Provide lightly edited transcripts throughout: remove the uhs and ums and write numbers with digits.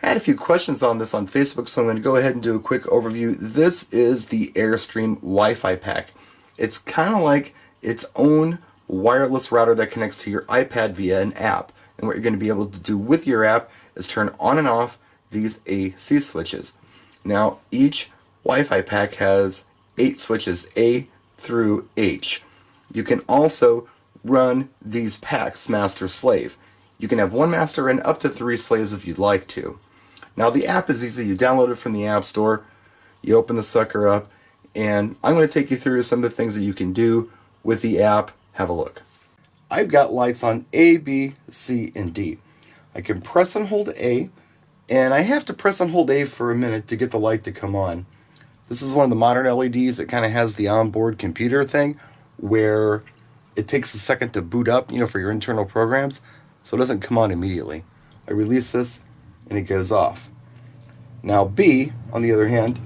I had a few questions on this on Facebook, so I'm going to go ahead and do a quick overview. This is the Airstream Wi-Fi pack. It's kind of like its own wireless router that connects to your iPad via an app. And what you're going to be able to do with your app is turn on and off these AC switches. Now, each Wi-Fi pack has 8 switches, A through H. You can also run these packs master-slave. You can have one master and up to 3 slaves if you'd like to. Now, the app is easy. You download it from the App Store, you open the sucker up, and I'm going to take you through some of the things that you can do with the app. Have a look. I've got lights on A, B, C, and D. I can press and hold A, and I have to press and hold A for a minute to get the light to come on. This is one of the modern LEDs that kind of has the onboard computer thing where it takes a second to boot up, for your internal programs, so it doesn't come on immediately. I release this, and it goes off. Now B, on the other hand,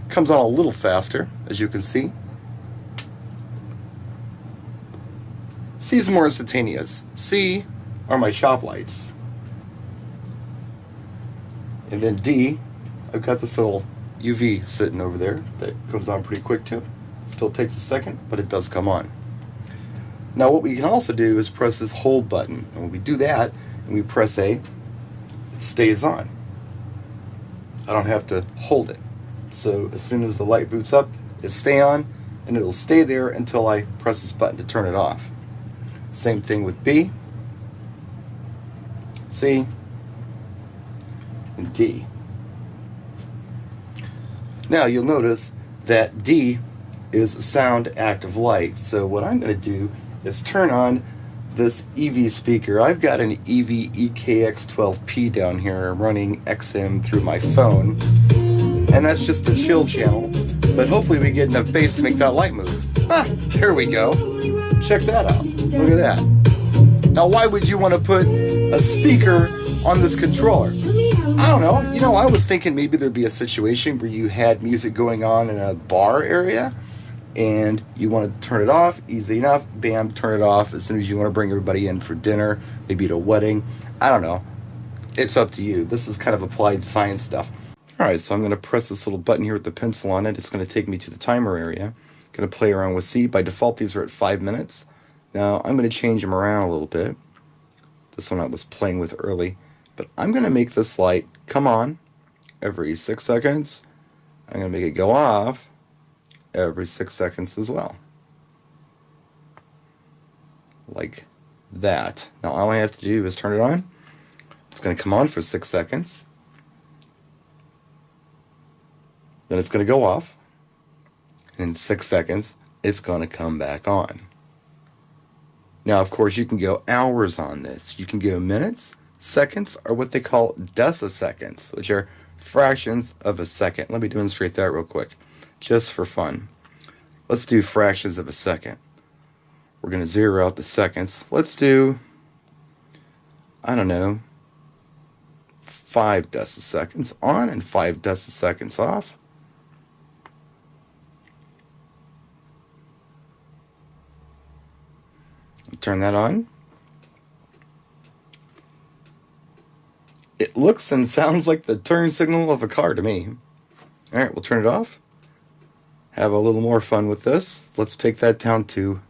comes on a little faster, as you can see. C is more instantaneous. C are my shop lights. And then D, I've got this little UV sitting over there that comes on pretty quick too. Still takes a second, but it does come on. Now what we can also do is press this hold button. And when we do that, and we press A, it stays on. I don't have to hold it. So as soon as the light boots up, it'll stay on, and it'll stay there until I press this button to turn it off. Same thing with B, C, and D. Now you'll notice that D is a sound active light. So what I'm going to do is turn on this EV speaker. I've got an EV EKX12P down here running XM through my phone, and that's just the chill channel, but hopefully we get enough bass to make that light move. There we go. Check that out. Look at that. Now why would you want to put a speaker on this controller? I don't know. I was thinking maybe there'd be a situation where you had music going on in a bar area and you want to turn it off, easy enough, bam, turn it off as soon as you want to bring everybody in for dinner, maybe at a wedding. I don't know. It's up to you. This is kind of applied science stuff. Alright, so I'm going to press this little button here with the pencil on it. It's going to take me to the timer area. Going to play around with C. By default, these are at 5 minutes. Now, I'm going to change them around a little bit. This one I was playing with early. But I'm going to make this light come on every 6 seconds. I'm going to make it go off every 6 seconds as well. Like that. Now all I have to do is turn it on. It's going to come on for 6 seconds. Then it's going to go off. And in 6 seconds, it's going to come back on. Now, of course, you can go hours on this. You can go minutes, seconds, or what they call deciseconds, which are fractions of a second. Let me demonstrate that real quick, just for fun. Let's do fractions of a second. We're going to zero out the seconds. Let's do, I don't know, 5 deciseconds on and 5 deciseconds off. Turn that on. It looks and sounds like the turn signal of a car to me. Alright, we'll turn it off. Have a little more fun with this. Let's take that down to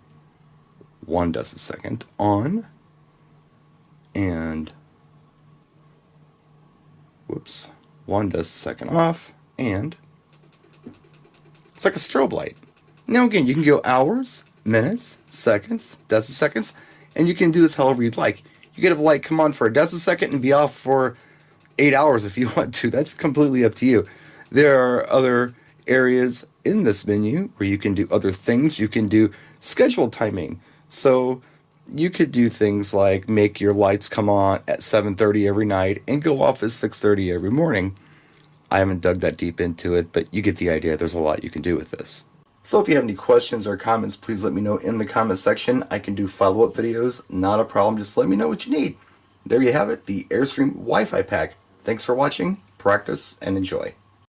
1 decisecond on. And, whoops, 1 decisecond off. And it's like a strobe light. Now again, you can go hours, minutes, seconds, deciseconds, and you can do this however you'd like. You could have light come on for a decisecond and be off for 8 hours if you want to. That's completely up to you. There are other areas in this menu where you can do other things. You can do schedule timing. So you could do things like make your lights come on at 7:30 every night and go off at 6:30 every morning. I haven't dug that deep into it, but you get the idea. There's a lot you can do with this. So if you have any questions or comments, please let me know in the comment section. I can do follow-up videos, not a problem. Just let me know what you need. There you have it, the Airstream Wi-Fi pack. Thanks for watching, practice, and enjoy.